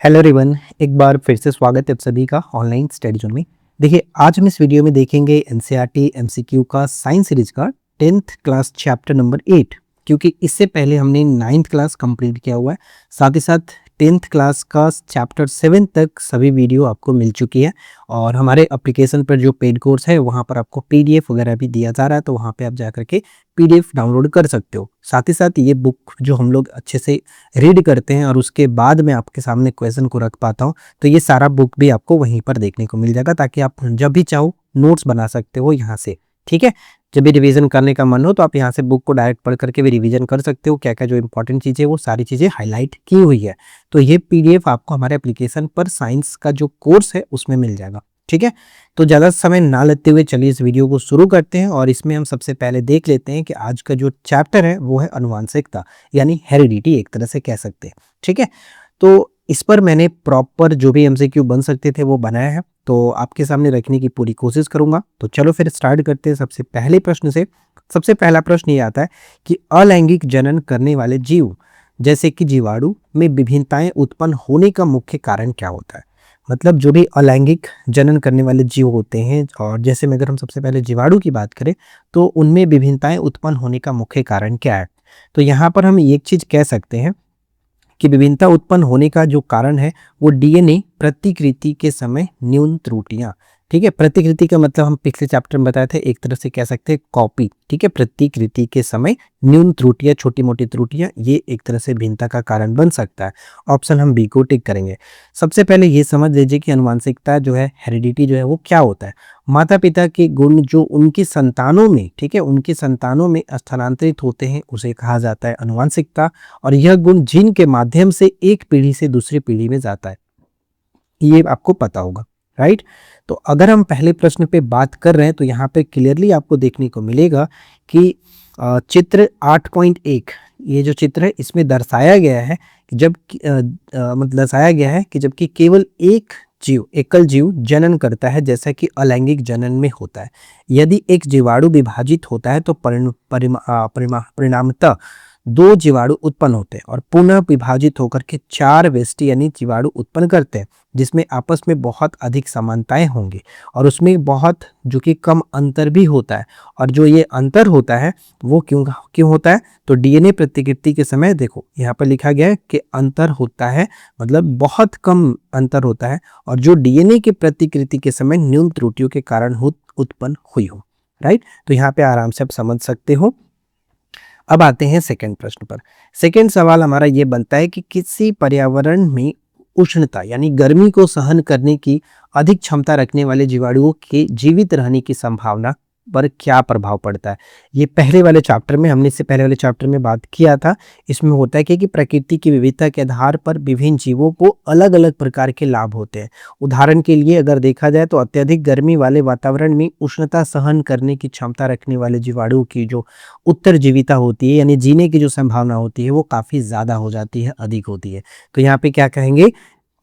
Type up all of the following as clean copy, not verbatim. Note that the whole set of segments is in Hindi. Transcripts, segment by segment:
हेलो एवरीवन, एक बार फिर से स्वागत है आप सभी का ऑनलाइन स्टडी जोन में। देखिए, आज हम इस वीडियो में देखेंगे एनसीईआरटी एमसीक्यू का साइंस सीरीज का 10th क्लास चैप्टर नंबर 8, क्योंकि इससे पहले हमने 9th क्लास कंप्लीट किया हुआ है। साथ ही साथ 10th क्लास का चैप्टर 7 तक सभी वीडियो आपको मिल चुकी है और हमारे एप्लीकेशन पर जो पेड कोर्स है वहाँ पर आपको पीडीएफ वगैरह भी दिया जा रहा है, तो वहाँ पे आप जा करके पीडीएफ डाउनलोड कर सकते हो। साथ ही साथ ये बुक जो हम लोग अच्छे से रीड करते हैं और उसके बाद मैं आपके सामने क्वेश्चन को रख पाता हूँ, तो ये सारा बुक भी आपको वहीं पर देखने को मिल जाएगा, ताकि आप जब भी चाहो नोट्स बना सकते हो यहाँ से। ठीक है, जब भी रिवीजन करने का मन हो तो आप यहाँ से बुक को डायरेक्ट पढ़ करके भी रिवीजन कर सकते हो। क्या क्या जो इंपॉर्टेंट चीज़ें वो सारी चीज़ें हाईलाइट की हुई है। तो ये पीडीएफ आपको हमारे एप्लीकेशन पर साइंस का जो कोर्स है उसमें मिल जाएगा। ठीक है, तो ज़्यादा समय ना लेते हुए चलिए इस वीडियो को शुरू करते हैं और इसमें हम सबसे पहले देख लेते हैं कि आज का जो चैप्टर है वो है अनुवांशिकता, यानी हेरिडिटी एक तरह से कह सकते हैं। ठीक है, तो इस पर मैंने प्रॉपर जो भी एमसीक्यू बन सकते थे वो बनाया है, तो आपके सामने रखने की पूरी कोशिश करूंगा। तो चलो फिर स्टार्ट करते हैं सबसे पहले प्रश्न से। सबसे पहला प्रश्न ये आता है कि अलैंगिक जनन करने वाले जीव जैसे कि जीवाणु में विभिन्नताएं उत्पन्न होने का मुख्य कारण क्या होता है। मतलब जो भी अलैंगिक जनन करने वाले जीव होते हैं, और जैसे में अगर हम सबसे पहले जीवाणु की बात करें तो उनमें विभिन्नताएं उत्पन्न होने का मुख्य कारण क्या है। तो यहाँ पर हम एक चीज कह सकते हैं कि विभिन्नता उत्पन्न होने का जो कारण है वो डीएनए प्रतिकृति के समय न्यून त्रुटियां। ठीक है, प्रतिकृति का मतलब हम पिछले चैप्टर में बताए थे, एक तरह से कह सकते हैं कॉपी। ठीक है, प्रतिकृति के समय न्यून त्रुटियां, छोटी मोटी त्रुटियां, ये एक तरह से भिन्नता का कारण बन सकता है। ऑप्शन हम बी को टिक करेंगे। सबसे पहले ये समझ लीजिए कि आनुवंशिकता जो है, हेरिडिटी जो है वो क्या होता है। माता पिता के गुण जो उनकी संतानों में, ठीक है, उनकी संतानों में स्थानांतरित होते हैं उसे कहा जाता है आनुवंशिकता। और यह गुण जीन के माध्यम से एक पीढ़ी से दूसरी पीढ़ी में जाता है, ये आपको पता होगा, राइट। तो अगर हम पहले प्रश्न पे बात कर रहे हैं तो यहाँ पे क्लियरली आपको देखने को मिलेगा कि चित्र 8.1, ये जो चित्र है इसमें दर्शाया गया है कि मतलब दर्शाया गया है कि जबकि केवल एक जीव, एकल जीव जनन करता है जैसा कि अलैंगिक जनन में होता है। यदि एक जीवाणु विभाजित होता है तो परिणामतः दो जीवाणु उत्पन्न होते हैं और पुनः विभाजित होकर के चार व्यष्टि यानी जीवाणु उत्पन्न करते हैं, जिसमें आपस में बहुत अधिक समानताएं होंगी और उसमें बहुत जो कि कम अंतर भी होता है। और जो ये अंतर होता है वो क्यों होता है, तो डीएनए प्रतिकृति के समय देखो यहाँ पर लिखा गया है कि अंतर होता है, मतलब बहुत कम अंतर होता है, और जो डीएनए की प्रतिकृति के समय न्यून त्रुटियों के कारण उत्पन्न हुई हो, राइट। तो यहाँ पे आराम से आप समझ सकते हो। अब आते हैं सेकंड प्रश्न पर। सेकंड सवाल हमारा ये बनता है कि किसी पर्यावरण में उष्णता यानी गर्मी को सहन करने की अधिक क्षमता रखने वाले जीवाणुओं के जीवित रहने की संभावना पर क्या प्रभाव पड़ता है। ये पहले वाले चैप्टर में, हमने इससे पहले वाले चैप्टर में बात किया था। इसमें होता है कि प्रकृति की विविधता के आधार पर विभिन्न जीवों को अलग अलग प्रकार के लाभ होते हैं। उदाहरण के लिए अगर देखा जाए तो अत्यधिक गर्मी वाले वातावरण में उष्णता सहन करने की क्षमता रखने वाले जीवाणुओं की जो उत्तरजीविता होती है, यानी जीने की जो संभावना होती है, वो काफ़ी ज़्यादा हो जाती है, अधिक होती है। तो यहाँ पे क्या कहेंगे,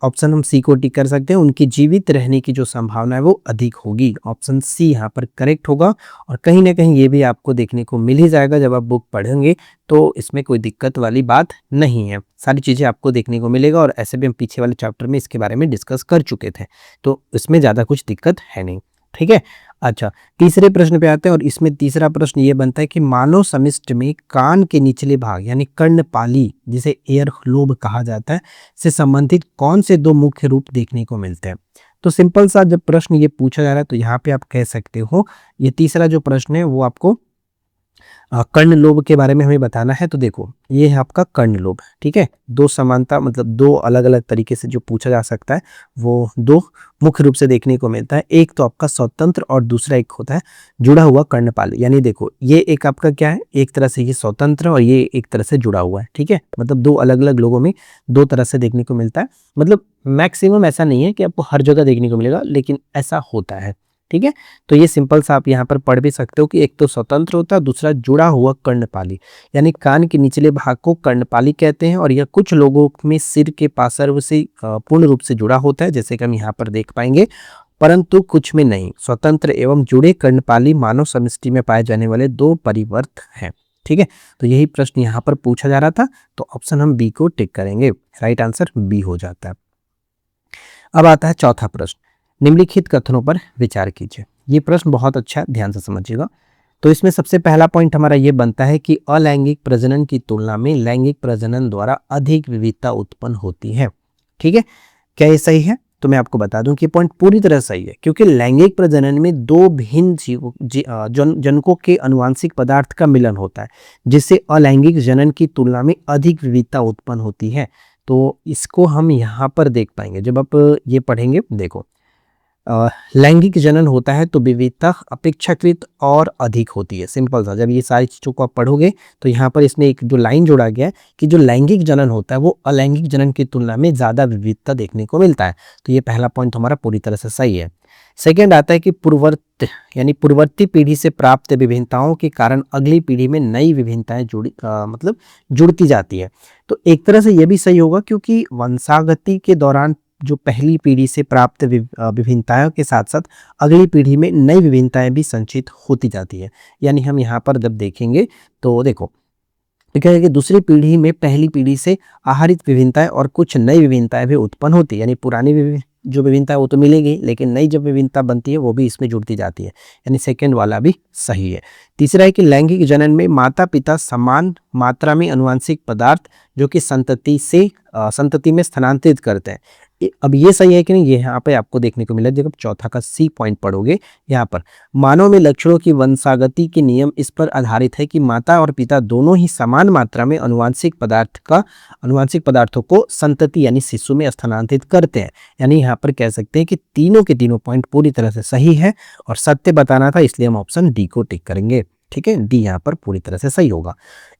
ऑप्शन हम सी को टिक कर सकते हैं, उनकी जीवित रहने की जो संभावना है वो अधिक होगी। ऑप्शन सी यहाँ पर करेक्ट होगा। और कहीं ना कहीं ये भी आपको देखने को मिल ही जाएगा जब आप बुक पढ़ेंगे, तो इसमें कोई दिक्कत वाली बात नहीं है, सारी चीज़ें आपको देखने को मिलेगा। और ऐसे भी हम पीछे वाले चैप्टर में इसके बारे में डिस्कस कर चुके थे, तो इसमें ज़्यादा कुछ दिक्कत है नहीं। ठीक है, अच्छा, तीसरे प्रश्न पे आते हैं और इसमें तीसरा प्रश्न ये बनता है कि मानव समष्ट में कान के निचले भाग यानी कर्णपाली, जिसे एयर लोब कहा जाता है, से संबंधित कौन से दो मुख्य रूप देखने को मिलते हैं। तो सिंपल सा जब प्रश्न ये पूछा जा रहा है तो यहाँ पे आप कह सकते हो, ये तीसरा जो प्रश्न है वो आपको कर्ण लोब के बारे में हमें बताना है। तो देखो ये है आपका कर्ण लोब, ठीक है। दो समानता, मतलब दो अलग अलग तरीके से जो पूछा जा सकता है वो दो मुख्य रूप से देखने को मिलता है। एक तो आपका स्वतंत्र और दूसरा एक होता है जुड़ा हुआ कर्णपाली। यानी देखो ये एक आपका क्या है, एक तरह से ये स्वतंत्र और ये एक तरह से जुड़ा हुआ है, ठीक है। मतलब दो अलग अलग लोगों में दो तरह से देखने को मिलता है। मतलब मैक्सिमम ऐसा नहीं है कि आपको हर जगह देखने को मिलेगा, लेकिन ऐसा होता है, ठीक है। तो ये सिंपल सा आप यहाँ पर पढ़ भी सकते हो कि एक तो स्वतंत्र होता है, दूसरा जुड़ा हुआ कर्णपाली। यानी कान के निचले भाग को कर्णपाली कहते हैं और यह कुछ लोगों में सिर के पार्श्व से पूर्ण रूप से जुड़ा होता है, जैसे कि हम यहाँ पर देख पाएंगे, परंतु कुछ में नहीं। स्वतंत्र एवं जुड़े कर्णपाली मानव समष्टि में पाए जाने वाले दो परिवर्त हैं, ठीक है। तो यही प्रश्न यहाँ पर पूछा जा रहा था, तो ऑप्शन हम बी को टिक करेंगे, राइट आंसर बी हो जाता है। अब आता है चौथा प्रश्न, निम्नलिखित कथनों पर विचार कीजिए। ये प्रश्न बहुत अच्छा है, ध्यान से समझिएगा। तो इसमें सबसे पहला पॉइंट हमारा ये बनता है कि अलैंगिक प्रजनन की तुलना में लैंगिक प्रजनन द्वारा अधिक विविधता उत्पन्न होती है। ठीक है, क्या ये सही है? तो मैं आपको बता दूं कि पॉइंट पूरी तरह सही है, क्योंकि लैंगिक प्रजनन में दो भिन्न जनकों के अनुवांशिक पदार्थ का मिलन होता है, जिससे अलैंगिक जनन की तुलना में अधिक विविधता उत्पन्न होती है। तो इसको हम यहाँ पर देख पाएंगे जब आप ये पढ़ेंगे। देखो, लैंगिक जनन होता है तो विविधता अपेक्षाकृत और अधिक होती है। सिंपल सा, जब ये सारी चीज़ों को आप पढ़ोगे तो यहाँ पर इसमें एक जो लाइन जोड़ा गया है कि जो लैंगिक जनन होता है वो अलैंगिक जनन की तुलना में ज़्यादा विविधता देखने को मिलता है। तो ये पहला पॉइंट हमारा पूरी तरह से सही है। सेकेंड आता है कि पूर्ववर्ती पीढ़ी से प्राप्त विभिन्नताओं के कारण अगली पीढ़ी में नई विभिन्नताएं जुड़ती जाती है। तो एक तरह से ये भी सही होगा, क्योंकि वंशागति के दौरान जो पहली पीढ़ी से प्राप्त विभिन्नताओं के साथ साथ अगली पीढ़ी में नई विभिन्नताएं भी संचित होती जाती है। यानी हम यहाँ पर जब देखेंगे तो देखो, क्या है कि दूसरी पीढ़ी में पहली पीढ़ी से आहरित विभिन्नताएं और कुछ नई विभिन्नताएं भी उत्पन्न होती है। यानी पुरानी जो विभिन्नता है वो तो मिलेगी, लेकिन नई जब विभिन्नता बनती है वो भी इसमें जुड़ती जाती है। यानी सेकेंड वाला भी सही है। तीसरा है कि लैंगिक जनन में माता पिता समान मात्रा में अनुवांशिक पदार्थ जो कि संतति में स्थानांतरित करते हैं। अब ये सही है कि नहीं, ये यहाँ पे आपको देखने को मिला जब चौथा का सी पॉइंट पढ़ोगे। यहाँ पर मानव में लक्षणों की वंशागति के नियम इस पर आधारित है कि माता और पिता दोनों ही समान मात्रा में अनुवांशिक पदार्थों को संतति यानी शिशु में स्थानांतरित करते हैं। यानी यहाँ पर कह सकते हैं कि तीनों के तीनों पॉइंट पूरी तरह से सही है और सत्य बताना था, इसलिए हम ऑप्शन डी को टिक करेंगे। ठीक है, डी यहाँ पर पूरी तरह से सही होगा।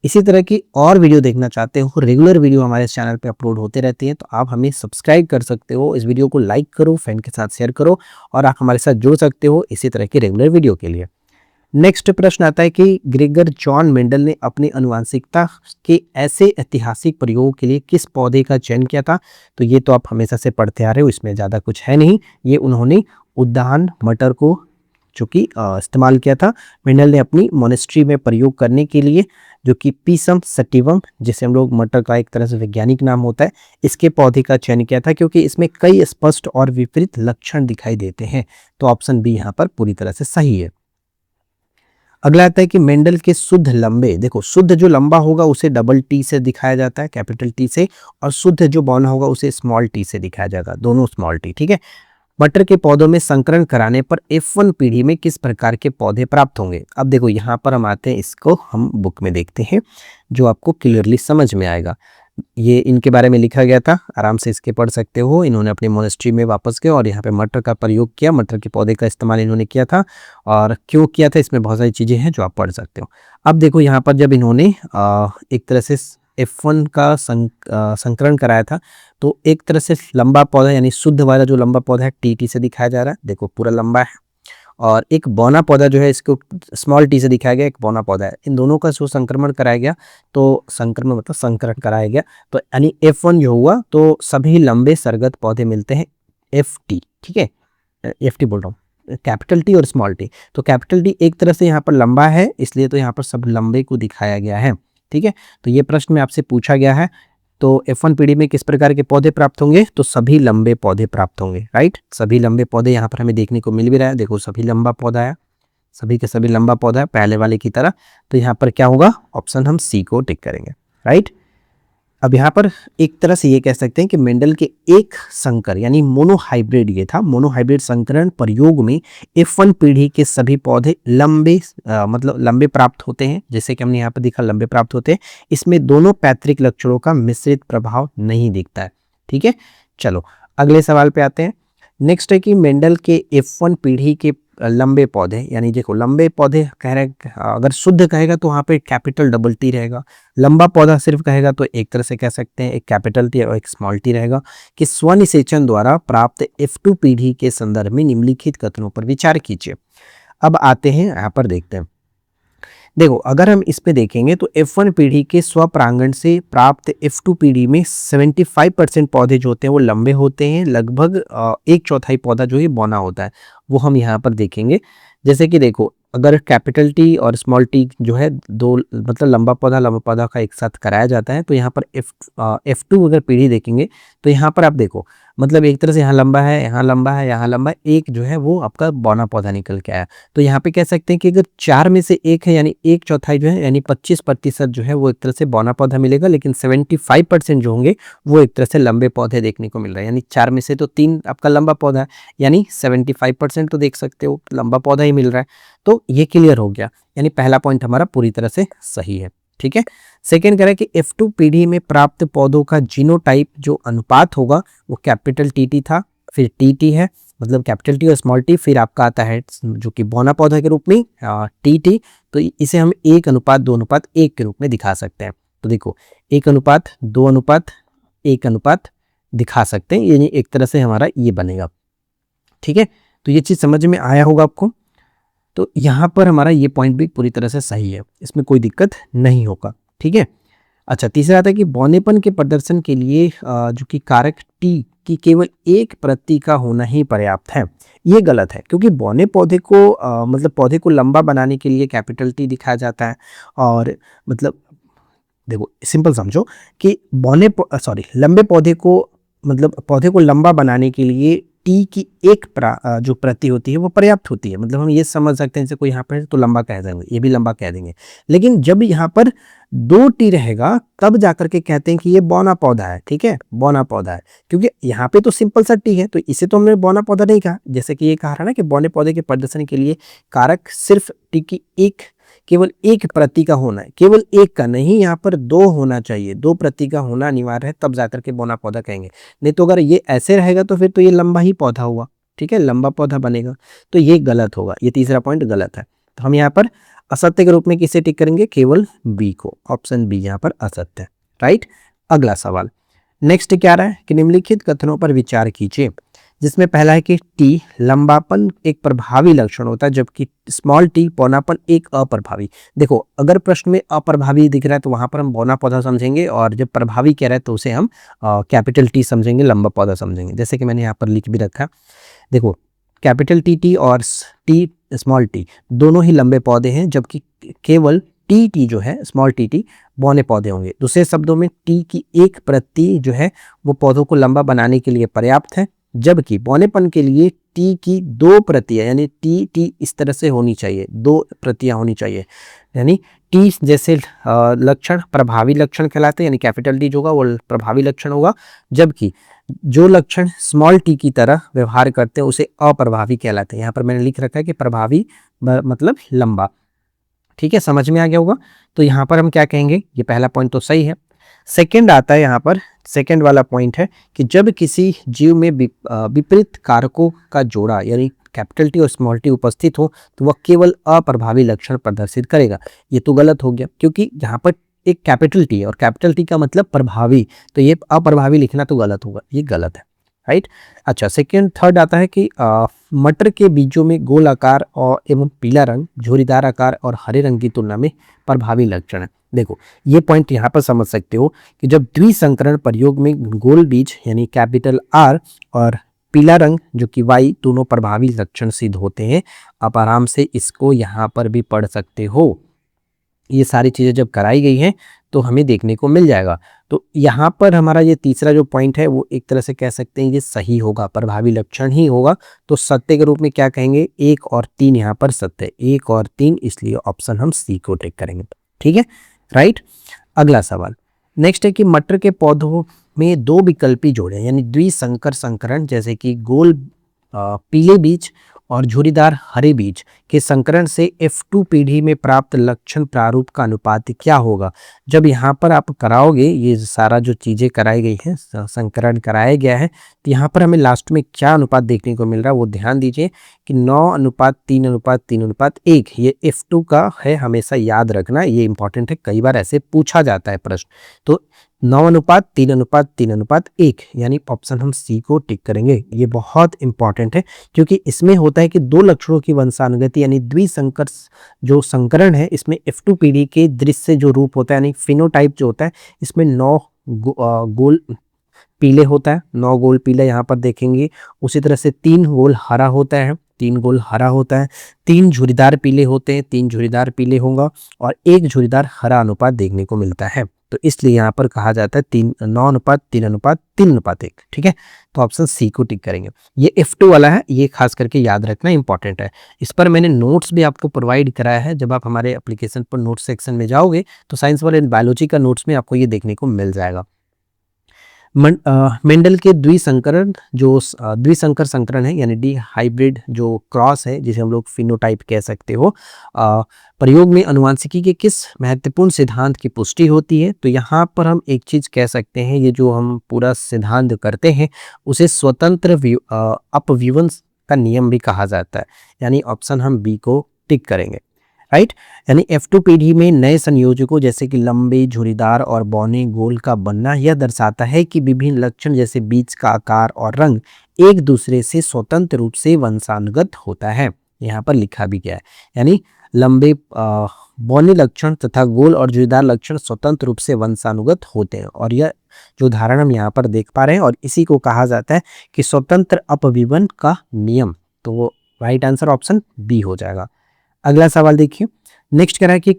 इसी तरह की और वीडियो देखना चाहते हो, रेगुलर वीडियो हमारे चैनल पे अपलोड होते रहते हैं, तो आप हमें सब्सक्राइब कर सकते हो। इस वीडियो को लाइक करो, फ्रेंड के साथ शेयर करो और आप हमारे साथ जुड़ सकते हो इसी तरह की रेगुलर वीडियो के लिए। नेक्स्ट प्रश्न आता है कि ग्रेगर जॉन मेंडल ने अपनी अनुवांशिकता के ऐसे ऐतिहासिक प्रयोग के लिए किस पौधे का चयन किया था? तो ये तो आप हमेशा से पढ़ते आ रहे हो, इसमें ज़्यादा कुछ है नहीं। ये उन्होंने उद्यान मटर को जो कि इस्तेमाल किया था। मेंडल ने अपनी मोनेस्ट्री में प्रयोग करने के लिए, जो कि पीसम सटिवम, जिसे हम लोग मटर का एक तरह से वैज्ञानिक नाम होता है, इसके पौधे का चयन किया था, क्योंकि इसमें कई स्पष्ट और विपरीत लक्षण दिखाई देते हैं। तो ऑप्शन बी यहाँ पर पूरी तरह से सही है। अगला आता है कि मेंडल के शुद्ध लंबे, देखो शुद्ध जो लंबा होगा उसे डबल टी से दिखाया जाता है, कैपिटल टी से, और शुद्ध जो बौना होगा उसे स्मॉल टी से दिखाया जाएगा, दोनों स्मॉल टी। ठीक है, मटर के पौधों में संकरण कराने पर F1 पीढ़ी में किस प्रकार के पौधे प्राप्त होंगे? अब देखो यहाँ पर हम आते हैं, इसको हम बुक में देखते हैं जो आपको क्लियरली समझ में आएगा। ये इनके बारे में लिखा गया था, आराम से इसके पढ़ सकते हो। इन्होंने अपनी मोनेस्ट्री में वापस गए और यहाँ पे मटर का प्रयोग किया, मटर के पौधे का इस्तेमाल इन्होंने किया था। और क्यों किया था, इसमें बहुत सारी चीज़ें हैं जो आप पढ़ सकते हो। अब देखो यहाँ पर जब इन्होंने एक तरह से F1 का संकरण कराया था, तो एक तरह से लंबा पौधा यानी शुद्ध वाला जो लंबा पौधा है टी से दिखाया जा रहा है, देखो पूरा लंबा है। और एक बौना पौधा जो है इसको स्मॉल टी से दिखाया गया, एक बौना पौधा है। इन दोनों का जो संक्रमण कराया गया, तो संक्रमण मतलब संकरण कराया गया, तो यानी F1 जो हुआ, तो सभी लंबे सरगत पौधे मिलते हैं FT। ठीक है, FT बोल रहा हूँ, कैपिटल टी और स्मॉल टी। तो कैपिटल टी एक तरह से यहाँ पर लंबा है, इसलिए तो यहाँ पर सब लंबे को दिखाया गया है। ठीक है, तो ये प्रश्न में आपसे पूछा गया है, तो F1 पीढ़ी में किस प्रकार के पौधे प्राप्त होंगे? तो सभी लंबे पौधे प्राप्त होंगे। राइट, सभी लंबे पौधे यहाँ पर हमें देखने को मिल भी रहा है। देखो सभी लंबा पौधा है, सभी के सभी लंबा पौधा है पहले वाले की तरह। तो यहाँ पर क्या होगा, ऑप्शन हम सी को टिक करेंगे। राइट, अब यहाँ पर एक तरह से ये कह सकते हैं कि मेंडल के एक संकर यानी मोनोहाइब्रिड, ये था मोनोहाइब्रिड संकरण प्रयोग में F1 पीढ़ी के सभी पौधे लंबे मतलब लंबे प्राप्त होते हैं। जैसे कि हमने यहाँ पर देखा लंबे प्राप्त होते हैं, इसमें दोनों पैतृक लक्षणों का मिश्रित प्रभाव नहीं दिखता है। ठीक है, चलो अगले सवाल पे आते हैं। नेक्स्ट है कि मेंडल के F1 पीढ़ी के लंबे पौधे, यानी देखो लंबे पौधे कह रहे, अगर शुद्ध कहेगा तो वहाँ पे कैपिटल डबल टी रहेगा, लंबा पौधा सिर्फ कहेगा तो एक तरह से कह सकते हैं एक कैपिटल टी और एक स्मॉल टी रहेगा। कि स्वनिषेचन द्वारा प्राप्त F2 पीढ़ी के संदर्भ में निम्नलिखित कथनों पर विचार कीजिए। अब आते हैं यहाँ पर देखते हैं, देखो अगर हम इस पे देखेंगे तो F1 पीढ़ी के स्वपरागण से प्राप्त F2 पीढ़ी में 75% पौधे जो होते हैं वो लंबे होते हैं, लगभग 1/4 पौधा जो है बौना होता है, वो हम यहाँ पर देखेंगे। जैसे कि देखो अगर कैपिटल टी और स्मॉल टी जो है दो मतलब लंबा पौधा का एक साथ कराया जाता है, तो यहाँ पर F2 अगर पीढ़ी देखेंगे तो यहाँ पर आप देखो मतलब एक तरह से यहाँ लंबा है, यहाँ लंबा है, यहाँ लंबा है, एक जो है वो आपका बौना पौधा निकल के आया। तो यहाँ पे कह सकते हैं कि अगर 4 में से एक है यानी 1/4 जो है यानी 25% जो है वो एक तरह से बौना पौधा मिलेगा, लेकिन 75% जो होंगे वो एक तरह से लंबे पौधे देखने को मिल रहे हैं। यानी 4 में से तो 3 आपका लंबा पौधा है, यानी 75% तो देख सकते हो लंबा पौधा ही मिल रहा है। तो ये क्लियर हो गया, यानी पहला पॉइंट हमारा पूरी तरह से सही है। ठीक है, सेकेंड कह रहा है कि F2 पीढ़ी में प्राप्त पौधों का जीनोटाइप जो अनुपात होगा वो कैपिटल टी था, फिर टी है, मतलब कैपिटल टी और स्मॉल टी, फिर आपका आता है जो कि बौना पौधा के रूप में टी। तो इसे हम 1:2:1 के रूप में दिखा सकते हैं। तो देखो 1:2:1 दिखा सकते हैं, यानी एक तरह से हमारा ये बनेगा। ठीक है, तो ये चीज समझ में आया होगा आपको। तो यहाँ पर हमारा ये पॉइंट भी पूरी तरह से सही है, इसमें कोई दिक्कत नहीं होगा। ठीक है, अच्छा तीसरा आता है कि बौनेपन के प्रदर्शन के लिए जो कि कारक टी की केवल एक प्रति का होना ही पर्याप्त है। ये गलत है, क्योंकि बौने पौधे को मतलब पौधे को लंबा बनाने के लिए कैपिटल टी दिखाया जाता है। और मतलब देखो सिंपल समझो कि लंबे पौधे को मतलब पौधे को लंबा बनाने के लिए टी की एक जो प्रति होती है वो पर्याप्त होती है। मतलब हम ये समझ सकते हैं, जैसे कोई यहाँ पर तो लंबा कह देंगे, ये भी लंबा कह देंगे, लेकिन जब यहाँ पर 2 टी रहेगा तब जाकर के कहते हैं कि ये बौना पौधा है। ठीक है, बौना पौधा है, क्योंकि यहाँ पे तो सिंपल सा टी है, तो इसे तो हमने बौना पौधा नहीं कहा। जैसे कि ये कहा रहा ना कि बौने पौधे के प्रदर्शन के लिए कारक सिर्फ टी की केवल एक प्रति का होना है, केवल एक का नहीं, यहाँ पर 2 होना चाहिए, 2 प्रति का होना अनिवार्य है, तब जाकर के बौना पौधा कहेंगे। नहीं तो अगर ये ऐसे रहेगा तो फिर तो ये लंबा ही पौधा हुआ। ठीक है, लंबा पौधा बनेगा, तो ये गलत होगा, ये तीसरा पॉइंट गलत है। तो हम यहाँ पर असत्य के रूप में किसे टिक करेंगे, केवल बी को, ऑप्शन बी यहाँ पर असत्य है। राइट, अगला सवाल नेक्स्ट क्या रहा है कि निम्नलिखित कथनों पर विचार कीजिए, जिसमें पहला है कि टी लंबापन एक प्रभावी लक्षण होता है, जबकि स्मॉल टी पौनापन एक अप्रभावी। देखो अगर प्रश्न में अप्रभावी दिख रहा है तो वहां पर हम बौना पौधा समझेंगे, और जब प्रभावी कह रहा है तो उसे हम कैपिटल टी समझेंगे, लंबा पौधा समझेंगे। जैसे कि मैंने यहाँ पर लिख भी रखा, देखो कैपिटल टी और टी स्मॉल टी दोनों ही लंबे पौधे हैं, जबकि केवल टी जो है स्मॉल टी बौने पौधे होंगे। दूसरे शब्दों में टी की एक प्रति जो है वो पौधों को लंबा बनाने के लिए पर्याप्त है, जबकि बौनेपन के लिए टी की 2 प्रतियां यानी टी इस तरह से होनी चाहिए, 2 प्रतियां होनी चाहिए। यानी टी जैसे लक्षण प्रभावी लक्षण कहलाते हैं, यानी कैपिटल टी जो होगा वो प्रभावी लक्षण होगा, जबकि जो लक्षण स्मॉल टी की तरह व्यवहार करते हैं उसे अप्रभावी कहलाते हैं। यहाँ पर मैंने लिख रखा है कि प्रभावी मतलब लंबा। ठीक है, समझ में आ गया होगा। तो यहाँ पर हम क्या कहेंगे, ये पहला पॉइंट तो सही है। सेकंड आता है यहाँ पर, सेकंड वाला पॉइंट है कि जब किसी जीव में विपरीत कारकों का जोड़ा यानी कैपिटल टी और स्मॉल टी उपस्थित हो तो वह केवल अप्रभावी लक्षण प्रदर्शित करेगा। ये तो गलत हो गया, क्योंकि यहाँ पर एक कैपिटल टी और कैपिटल टी का मतलब प्रभावी, तो ये अप्रभावी लिखना तो गलत होगा, ये गलत है। राइट, अच्छा थर्ड आता है कि मटर के बीजों में गोल आकार और एवं पीला रंग, झुर्रीदार आकार और हरे रंग की तुलना में प्रभावी लक्षण है। देखो ये पॉइंट यहाँ पर समझ सकते हो कि जब द्विसंकरण प्रयोग में गोल बीज यानी कैपिटल आर और पीला रंग जो कि वाई दोनों प्रभावी लक्षण सिद्ध होते हैं। आप आराम से इसको यहाँ पर भी पढ़ सकते हो। ये सारी चीज़ें जब कराई गई हैं तो हमें देखने को मिल जाएगा। तो यहाँ पर हमारा ये तीसरा जो पॉइंट है वो एक तरह से कह सकते हैं ये सही होगा, प्रभावी लक्षण ही होगा। तो सत्य के रूप में क्या कहेंगे, 1 और 3 यहाँ पर सत्य, 1 और 3, इसलिए ऑप्शन हम सी को टिक करेंगे। ठीक है, राइट। अगला सवाल नेक्स्ट है कि मटर के पौधों में 2 विकल्पी जोड़े यानी द्विसंकर संकरण जैसे कि गोल पीले बीज और झुर्रीदार हरे बीज के संकरण से F2 पीढ़ी में प्राप्त लक्षण प्रारूप का अनुपात क्या होगा। जब यहाँ पर आप कराओगे, ये सारा जो चीज़ें कराई गई हैं, संकरण कराया गया है, तो यहाँ पर हमें लास्ट में क्या अनुपात देखने को मिल रहा है वो ध्यान दीजिए कि 9:3:3:1 ये F2 का है, हमेशा याद रखना, ये इंपॉर्टेंट है, कई बार ऐसे पूछा जाता है प्रश्न। तो 9:3:3:1 यानी ऑप्शन हम सी को टिक करेंगे। ये बहुत इंपॉर्टेंट है क्योंकि इसमें होता है कि 2 लक्षणों की वंशानुगति यानी द्विसंकर जो संकरण है, इसमें F2 पीढ़ी के दृश्य जो रूप होता है यानी फिनोटाइप जो होता है, इसमें 9 गोल पीले होता है, 9 गोल पीले यहाँ पर देखेंगे। उसी तरह से 3 गोल हरा होता है, 3 गोल हरा होता है, 3 झुर्रीदार पीले होते हैं, 3 झुर्रीदार पीले होगा और 1 झुर्रीदार हरा अनुपात देखने को मिलता है। तो इसलिए यहाँ पर कहा जाता है 9:3:3:1, ठीक है। तो ऑप्शन सी को टिक करेंगे। ये F2 वाला है, ये खास करके याद रखना इंपॉर्टेंट है। इस पर मैंने नोट्स भी आपको प्रोवाइड कराया है। जब आप हमारे एप्लीकेशन पर नोट सेक्शन में जाओगे तो साइंस वाले बायोलॉजी का नोट्स में आपको ये देखने को मिल जाएगा। मेंडल के द्विसंकरण जो द्विसंकर संकरण है यानी डी हाइब्रिड जो क्रॉस है जिसे हम लोग फिनोटाइप कह सकते हो, प्रयोग में अनुवांशिकी के किस महत्वपूर्ण सिद्धांत की पुष्टि होती है। तो यहाँ पर हम एक चीज कह सकते हैं, ये जो हम पूरा सिद्धांत करते हैं उसे स्वतंत्र अपव्यूहन का नियम भी कहा जाता है, यानी ऑप्शन हम बी को टिक करेंगे, राइट। यानी F2 पीढ़ी में नए संयोजकों जैसे कि लंबे, झुर्रीदार और बौने गोल का बनना यह दर्शाता है कि विभिन्न लक्षण जैसे बीज का आकार और रंग एक दूसरे से स्वतंत्र रूप से वंशानुगत होता है। यहाँ पर लिखा भी गया है, यानी लंबे बौने लक्षण तथा गोल और झुर्रीदार लक्षण स्वतंत्र रूप से वंशानुगत होते हैं। और यह जो उदाहरण हम यहाँ पर देख पा रहे हैं और इसी को कहा जाता है कि स्वतंत्र अपव्यूहन का नियम। तो वो राइट आंसर ऑप्शन बी हो जाएगा। अगला सवाल देखिए, नेक्स्ट कह रहा है कि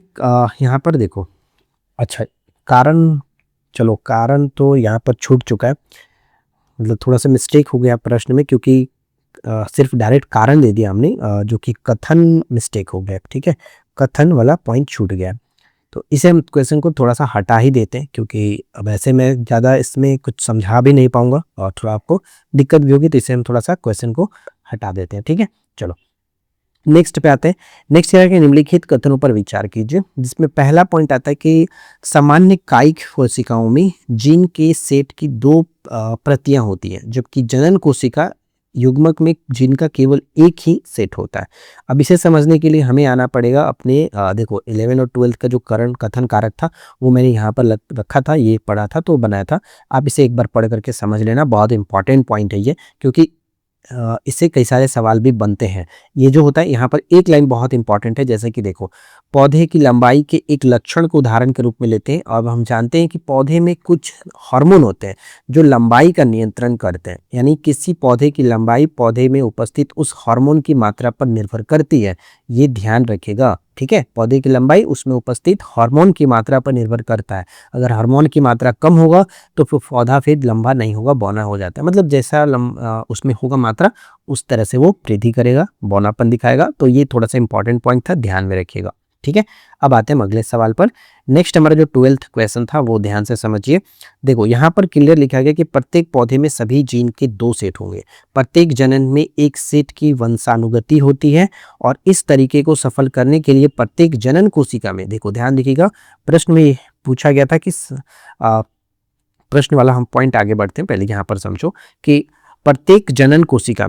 यहाँ पर देखो, अच्छा कारण, चलो कारण तो यहाँ पर छूट चुका है, मतलब थोड़ा सा मिस्टेक हो गया प्रश्न में, क्योंकि सिर्फ डायरेक्ट कारण दे दिया हमने, जो कि कथन मिस्टेक हो गया, ठीक है, कथन वाला पॉइंट छूट गया। तो इसे हम क्वेश्चन को थोड़ा सा हटा ही देते हैं, क्योंकि अब ऐसे मैं ज़्यादा इसमें कुछ समझा भी नहीं पाऊंगा और थोड़ा आपको दिक्कत भी होगी, तो इसे हम थोड़ा सा क्वेश्चन को हटा देते हैं, ठीक है। चलो नेक्स्ट पे आते हैं। नेक्स्ट है कि निम्नलिखित कथनों पर विचार कीजिए, जिसमें पहला पॉइंट आता है कि सामान्य कायिक कोशिकाओं में जीन के सेट की 2 प्रतियां होती हैं, जबकि जनन कोशिका युग्मक में जीन का केवल एक ही सेट होता है। अब इसे समझने के लिए हमें आना पड़ेगा अपने देखो 11 और 12 का जो कथन कारक था वो मैंने यहाँ पर रखा था, ये पढ़ा था तो बनाया था। आप इसे एक बार पढ़ करके समझ लेना, बहुत इंपॉर्टेंट पॉइंट है ये, क्योंकि इससे कई सारे सवाल भी बनते हैं। ये जो होता है यहाँ पर एक लाइन बहुत इंपॉर्टेंट है, जैसे कि देखो पौधे की लंबाई के एक लक्षण को उदाहरण के रूप में लेते हैं। अब हम जानते हैं कि पौधे में कुछ हार्मोन होते हैं जो लंबाई का नियंत्रण करते हैं, यानी किसी पौधे की लंबाई पौधे में उपस्थित उस हार्मोन की मात्रा पर निर्भर करती है, ये ध्यान रखिएगा, ठीक है। पौधे की लंबाई उसमें उपस्थित हार्मोन की मात्रा पर निर्भर करता है। अगर हार्मोन की मात्रा कम होगा तो फिर पौधा फिर लंबा नहीं होगा, बौना हो जाता है, मतलब जैसा उसमें होगा मात्रा उस तरह से वो वृद्धि करेगा, बौनापन दिखाएगा। तो ये थोड़ा सा इंपॉर्टेंट पॉइंट था, ध्यान में रखिएगा, ठीक है। अब आते हैं अगले सवाल पर। नेक्स्ट हमारा जो 12th क्वेश्चन था वो ध्यान से समझिए। देखो यहाँ पर क्लियर लिखा गया कि प्रत्येक पौधे में सभी जीन के 2 सेट होंगे, प्रत्येक जनन में एक सेट की वंशानुगति होती है और इस तरीके को सफल करने के लिए प्रत्येक जनन कोशिका में, देखो ध्यान दीजिएगा, प्रश्न में पूछा गया था कि प्रश्न वाला हम पॉइंट आगे बढ़ते हैं, पहले यहाँ पर समझो कि प्रत्येक जनन कोशिका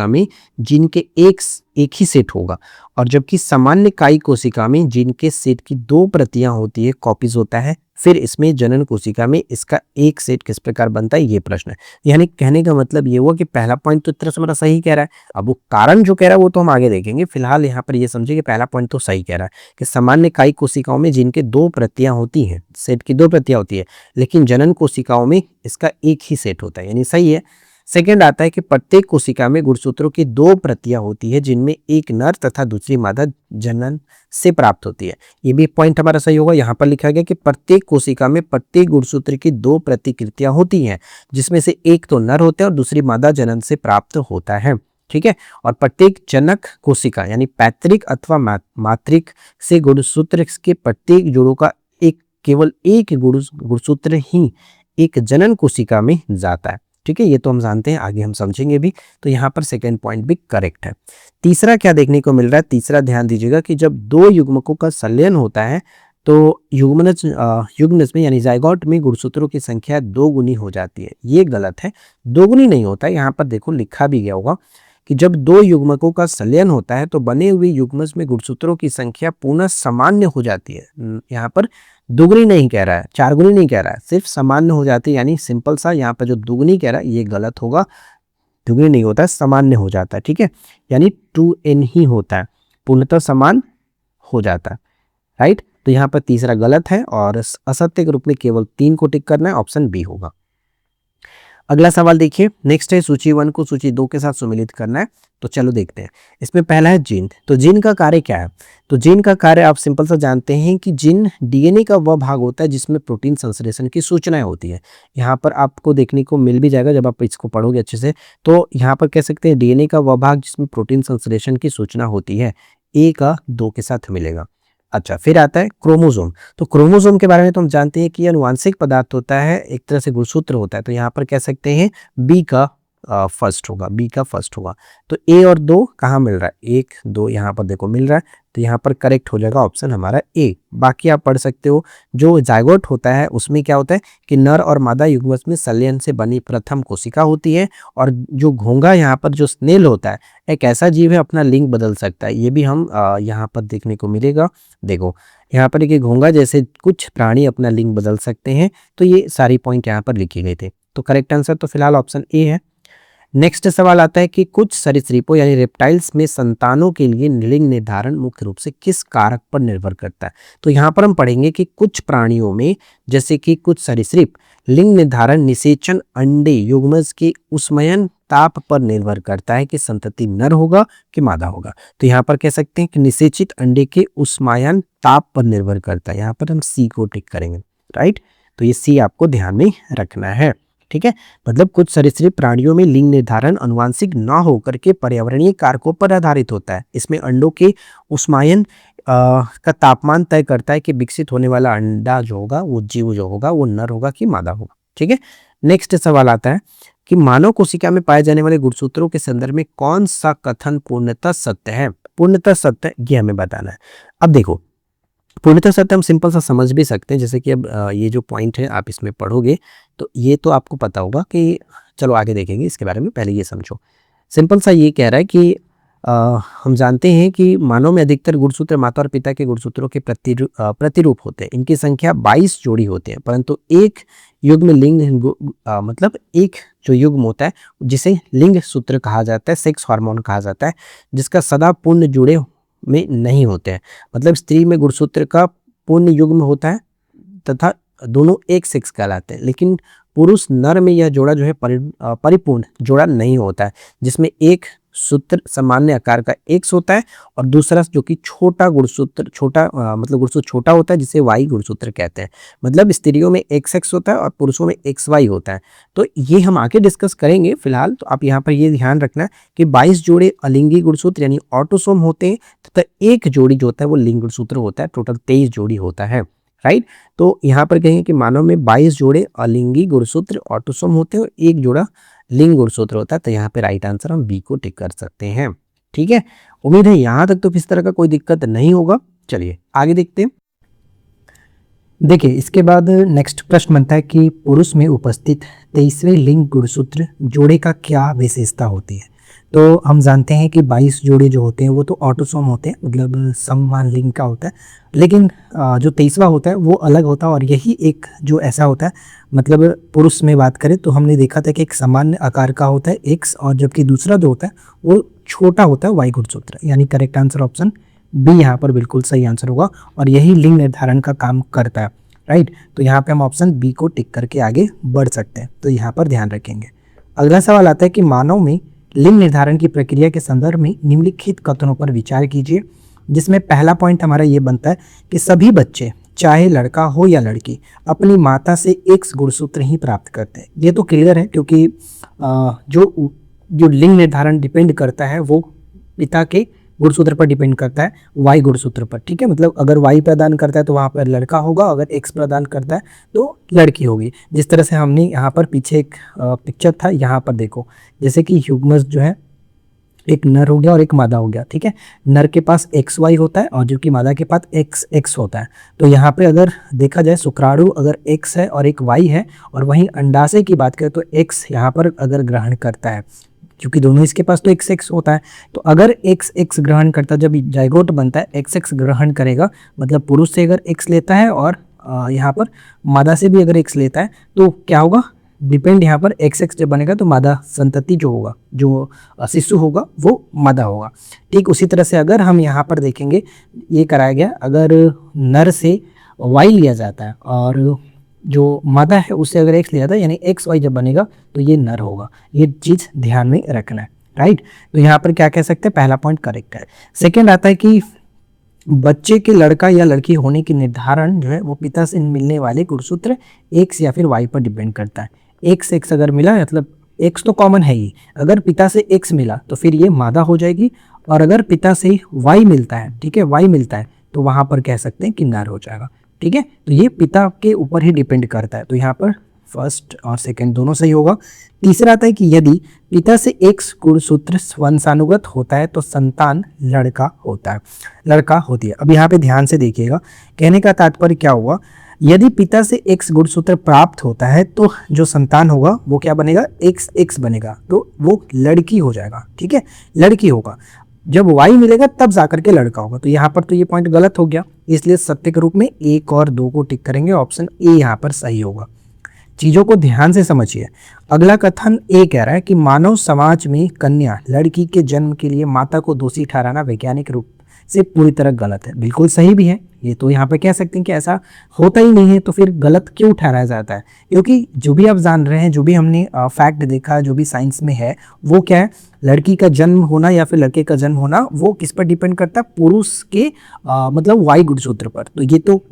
में जीन के एक ही सेट होगा, और जबकि सामान्य कायी कोशिका में जीन के सेट की 2 प्रतियां होती है, कॉपीज होता है। फिर इसमें जनन कोशिका में इसका एक सेट किस प्रकार बनता है, ये प्रश्न है। यानी कहने का मतलब ये हुआ कि पहला पॉइंट तो इतना हमारा सही कह रहा है, अब वो कारण जो कह रहा है वो तो हम आगे देखेंगे। फिलहाल यहाँ पर ये समझिए कि पहला पॉइंट तो सही कह रहा है कि सामान्य कायी कोशिकाओं में जीन के 2 प्रतियां होती हैं, सेट की 2 प्रतियां होती है, लेकिन जनन कोशिकाओं में इसका एक ही सेट होता है, यानी सही है। सेकेंड आता है कि प्रत्येक कोशिका में गुणसूत्रों की 2 प्रतियां होती है, जिनमें एक नर तथा दूसरी मादा जनन से प्राप्त होती है, ये भी पॉइंट हमारा सही होगा। यहाँ पर लिखा गया कि प्रत्येक कोशिका में प्रत्येक गुणसूत्र की 2 प्रतिकृतियां होती हैं, जिसमें से एक तो नर होता है और दूसरी मादा जनन से प्राप्त होता है, ठीक है। और प्रत्येक जनक कोशिका यानी पैतृक अथवा मातृक से गुणसूत्र के प्रत्येक जोड़ों का केवल एक गुणसूत्र ही एक जनन कोशिका में जाता है, ठीक है। ये तो हम जानते हैं, आगे हम समझेंगे भी। तो यहाँ पर सेकेंड पॉइंट भी करेक्ट है। तीसरा क्या देखने को मिल रहा है, तीसरा ध्यान दीजिएगा कि जब 2 युग्मकों का संलयन होता है तो युग्मनज में यानी जाइगोट में गुणसूत्रों की संख्या 2 गुनी हो जाती है, ये गलत है, 2 गुनी नहीं होता है। यहाँ पर देखो लिखा भी गया होगा कि जब 2 युग्मकों का संलयन होता है तो बने हुए युग्मज में गुणसूत्रों की संख्या पुनः सामान्य हो जाती है। यहाँ पर दुगनी नहीं कह रहा है, 4 गुनी नहीं कह रहा है, सिर्फ सामान्य हो जाती है, यानी सिंपल सा यहाँ पर जो दुगनी कह रहा है ये गलत होगा, दुगनी नहीं होता है, सामान्य हो जाता है, ठीक है, यानी 2n ही होता है, पूर्णतः समान हो जाता है, राइट। तो यहाँ पर तीसरा गलत है और असत्य के रूप में केवल 3 को टिक करना है, ऑप्शन बी होगा। अगला सवाल देखिए, नेक्स्ट है सूची 1 को सूची 2 के साथ सम्मिलित करना है। तो चलो देखते हैं। इसमें पहला है जीन। तो जीन का कार्य क्या है? तो जीन का कार्य आप सिंपल सा जानते हैं कि जीन डीएनए का वह भाग होता है जिसमें प्रोटीन संश्लेषण की सूचनाएं होती है। यहाँ पर आपको देखने को मिल भी जाएगा जब आप इसको पढ़ोगे अच्छे से। तो यहाँ पर कह सकते हैं डीएनए का वह भाग जिसमें प्रोटीन संश्लेषण की सूचना होती है, ए का 2 के साथ मिलेगा। अच्छा, फिर आता है क्रोमोसोम। तो क्रोमोसोम के बारे में तो हम जानते हैं कि यह अनुवांशिक पदार्थ होता है, एक तरह से गुणसूत्र होता है। तो यहाँ पर कह सकते हैं बी का फर्स्ट होगा, बी का फर्स्ट होगा। तो ए और 2 कहाँ मिल रहा है? 1 2 यहाँ पर देखो मिल रहा है। तो यहाँ पर करेक्ट हो जाएगा ऑप्शन हमारा ए। बाकी आप पढ़ सकते हो जो जाइगोट होता है उसमें क्या होता है कि नर और मादा युग्मक में संलयन से बनी प्रथम कोशिका होती है। और जो घोंघा यहाँ पर जो स्नेल होता है एक ऐसा जीव है अपना लिंग बदल सकता है। ये भी हम यहाँ पर देखने को मिलेगा। देखो यहाँ पर एक घोंघा जैसे कुछ प्राणी अपना लिंग बदल सकते हैं। तो ये सारी पॉइंट यहाँ पर लिखे गए थे। तो करेक्ट आंसर तो फिलहाल ऑप्शन ए है। नेक्स्ट सवाल आता है कि कुछ सरीसृपों यानी रेप्टाइल्स में संतानों के लिए लिंग निर्धारण मुख्य रूप से किस कारक पर निर्भर करता है? तो यहाँ पर हम पढ़ेंगे कि कुछ प्राणियों में जैसे कि कुछ सरीसृप लिंग निर्धारण निषेचन अंडे युग्मज के उष्मायन ताप पर निर्भर करता है कि संतति नर होगा कि मादा होगा। तो यहाँ पर कह सकते हैं कि निषेचित अंडे के उष्मायन ताप पर निर्भर करता है। यहाँ पर हम सी को टिक करेंगे, राइट। तो ये सी आपको ध्यान में रखना है, ठीक है। मतलब कुछ सरीसृप प्राणियों में लिंग निर्धारण अनुवांशिक न होकर के पर्यावरणीय कारकों पर आधारित होता है। इसमें अंडों के उष्मायन का तापमान तय करता है कि विकसित होने वाला अंडा जो होगा वो जीव जो होगा वो नर होगा कि मादा होगा, ठीक है। नेक्स्ट सवाल आता है कि मानव कोशिका में पाए जाने वाले गुणसूत्रों के संदर्भ में कौन सा कथन पूर्णतः सत्य है? पूर्णतः सत्य ये हमें बताना है। अब देखो पूर्णतः सत्य हम सिंपल सा समझ भी सकते हैं, जैसे कि अब ये जो पॉइंट है आप इसमें पढ़ोगे तो ये तो आपको पता होगा कि चलो आगे देखेंगे इसके बारे में, पहले ये समझो। सिंपल सा ये कह रहा है कि हम जानते हैं कि मानव में अधिकतर गुणसूत्र माता और पिता के गुणसूत्रों के प्रतिरूप होते हैं। इनकी संख्या 22 जोड़ी होते हैं, परंतु एक युग्म लिंग मतलब एक जो युग्म होता है जिसे लिंग सूत्र कहा जाता है, सेक्स हार्मोन कहा जाता है, जिसका सदा पूर्ण जुड़े में नहीं होते हैं। मतलब स्त्री में गुणसूत्र का पूर्ण युग्म होता है तथा दोनों एक सेक्स कहलाते हैं, लेकिन पुरुष नर में यह जोड़ा जो है परिपूर्ण जोड़ा नहीं होता है, जिसमें एक सूत्र सामान्य आकार का एक्स होता है और दूसरा जो कि छोटा गुणसूत्र मतलब गुणसूत्र छोटा होता है जिसे वाई गुणसूत्र कहते हैं। मतलब स्त्रियों में एक्स एक्स होता है और पुरुषों में एक्स वाई होता है। तो ये हम आगे डिस्कस करेंगे। फिलहाल तो आप यहाँ पर ये ध्यान रखना कि 22 जोड़े अलिंगी गुणसूत्र यानी ऑटोसोम होते हैं तथा एक जोड़ी जो होता है वो लिंग गुणसूत्र होता है। टोटल 23 जोड़ी होता है, राइट। तो यहाँ पर कहेंगे कि मानव में 22 जोड़े अलिंगी गुणसूत्र ऑटोसोम होते हैं और एक जोड़ा लिंग गुणसूत्र होता है। तो यहाँ पे राइट आंसर हम बी को टिक कर सकते हैं, ठीक है। उम्मीद है यहाँ तक तो किस तरह का कोई दिक्कत नहीं होगा। चलिए आगे देखते हैं। देखिए इसके बाद नेक्स्ट प्रश्न बनता है कि पुरुष में उपस्थित 23वें लिंग गुणसूत्र जोड़े का क्या विशेषता होती है? तो हम जानते हैं कि 22 जोड़े जो होते हैं वो तो ऑटोसोम होते हैं, मतलब समान लिंग का होता है, लेकिन जो 23वां होता है वो अलग होता है और यही एक जो ऐसा होता है, मतलब पुरुष में बात करें तो हमने देखा था कि एक सामान्य आकार का होता है एक्स और जबकि दूसरा जो होता है वो छोटा होता है वाई गुणसूत्र। यानी करेक्ट आंसर ऑप्शन बी यहाँ पर बिल्कुल सही आंसर होगा और यही लिंग निर्धारण का काम करता है, राइट। तो यहाँ पे हम ऑप्शन बी को टिक करके आगे बढ़ सकते हैं, तो यहाँ पर ध्यान रखेंगे। अगला सवाल आता है कि मानव में लिंग निर्धारण की प्रक्रिया के संदर्भ में निम्नलिखित कथनों पर विचार कीजिए, जिसमें पहला पॉइंट हमारा ये बनता है कि सभी बच्चे चाहे लड़का हो या लड़की अपनी माता से एक्स गुणसूत्र ही प्राप्त करते हैं। ये तो क्लियर है क्योंकि जो लिंग निर्धारण डिपेंड करता है वो पिता के गुणसूत्र पर डिपेंड करता है, वाई गुणसूत्र पर, ठीक है। मतलब अगर वाई प्रदान करता है तो वहाँ पर लड़का होगा, अगर एक्स प्रदान करता है तो लड़की होगी। जिस तरह से हमने यहाँ पर पीछे एक पिक्चर था, यहाँ पर देखो जैसे कि युग्मज जो है एक नर हो गया और एक मादा हो गया, ठीक है। नर के पास एक्स वाई होता है और जबकि मादा के पास एक्स एक्स होता है। तो यहाँ पे अगर देखा जाए शुक्राणु अगर एक्स है और एक वाई है और वहीं अंडाशय की बात करें तो एक्स यहाँ पर अगर ग्रहण करता है, क्योंकि दोनों इसके पास तो एक्स एक्स होता है। तो अगर एक्स एक्स ग्रहण करता है, जब जाइगोट बनता है एक्स एक्स ग्रहण करेगा, मतलब पुरुष से अगर एक्स लेता है और यहाँ पर मादा से भी अगर एक्स लेता है तो क्या होगा, डिपेंड यहाँ पर एक्स एक्स जब बनेगा तो मादा संतति जो होगा, जो शिशु होगा वो मादा होगा। ठीक उसी तरह से अगर हम यहाँ पर देखेंगे ये कराया गया, अगर नर से वाई लिया जाता है और जो मादा है उससे अगर एक्स लिया था, यानी एक्स वाई जब बनेगा तो ये नर होगा। ये चीज ध्यान में रखना है, राइट। तो यहाँ पर क्या कह सकते हैं, पहला पॉइंट करेक्ट है। सेकेंड आता है कि बच्चे के लड़का या लड़की होने की निर्धारण जो है वो पिता से मिलने वाले गुणसूत्र एक्स या फिर वाई पर डिपेंड करता है। एक्स एक्स अगर मिला, मतलब एक्स तो कॉमन है ही, अगर पिता से एक्स मिला तो फिर ये मादा हो जाएगी, और अगर पिता से वाई मिलता है, ठीक है, वाई मिलता है, तो वहां पर कह सकते हैं कि नर हो जाएगा, ठीक है। तो ये पिता के ऊपर ही डिपेंड करता है, तो यहाँ पर फर्स्ट और सेकंड दोनों सही होगा। तीसरा आता है कि यदि पिता से एक्स गुणसूत्र वंशानुगत होता है तो संतान लड़का होता है, लड़का होती है। अब यहाँ पे ध्यान से देखिएगा, कहने का तात्पर्य क्या हुआ, यदि पिता से एक्स गुणसूत्र प्राप्त होता है तो जो संतान होगा वो क्या बनेगा, एक्स एक्स बनेगा, तो वो लड़की हो जाएगा, ठीक है, लड़की होगा। जब वाई मिलेगा तब जाकर के लड़का होगा, तो यहाँ पर तो ये पॉइंट गलत हो गया, इसलिए सत्य के रूप में 1 और 2 को टिक करेंगे, ऑप्शन ए यहाँ पर सही होगा। चीजों को ध्यान से समझिए। अगला कथन ए कह रहा है कि मानव समाज में कन्या लड़की के जन्म के लिए माता को दोषी ठहराना वैज्ञानिक रूप से पूरी तरह गलत है। बिल्कुल सही भी है, ये तो यहाँ पे कह सकते हैं कि ऐसा होता ही नहीं है, तो फिर गलत क्यों ठहराया जाता है, क्योंकि जो भी आप जान रहे हैं, जो भी हमने फैक्ट देखा, जो भी साइंस में है, वो क्या है, लड़की का जन्म होना या फिर लड़के का जन्म होना वो किस पर डिपेंड करता है, पुरुष के मतलब वाई गुणसूत्र पर। तो ये तो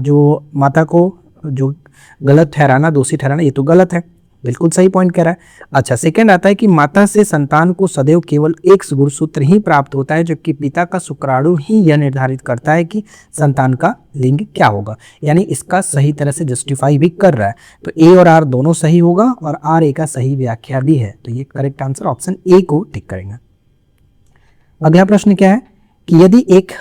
जो माता को जो गलत ठहराना, दोषी ठहराना, ये तो गलत है, बिल्कुल सही पॉइंट कह रहा है। अच्छा, सेकंड आता है कि माता से संतान को सदैव केवल एक गुणसूत्र ही प्राप्त होता है, जबकि पिता का शुक्राणु ही यह निर्धारित करता है कि संतान का लिंग क्या होगा, यानी इसका सही तरह से जस्टिफाई भी कर रहा है। तो ए और आर दोनों सही होगा, और आर ए का सही व्याख्या भी है, तो ये करेक्ट आंसर ऑप्शन ए को टिक करेंगे। अगला प्रश्न क्या है कि यदि एक